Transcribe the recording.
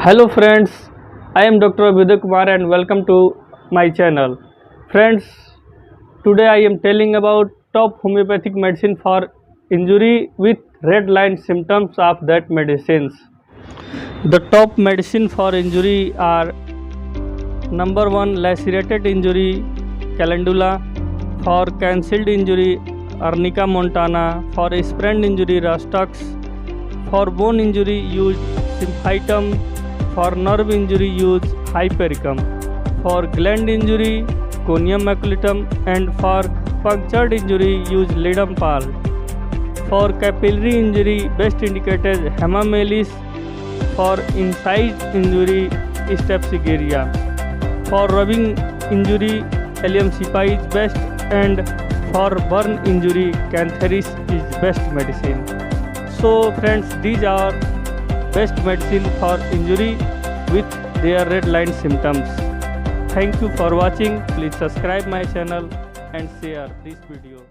Hello friends, I am Dr. Vidya Kumar and welcome to my channel. Friends, today I am telling about top homeopathic medicine for injury with red line symptoms of that medicines. The top medicine for injury are number 1 lacerated injury calendula, for cancelled injury arnica montana, for sprained injury rustux, for bone injury use symphytum, for nerve injury use Hypericum, for gland injury conium maculatum, and for punctured injury use ledum pal. For capillary injury best indicated hemamelis, for incised injury strepsigeria. For rubbing injury Allium cepi is best, and for burn injury Cantharis is best medicine. So friends, these are best medicine for injury with their red line symptoms. Thank you for watching. Please subscribe my channel and share this video.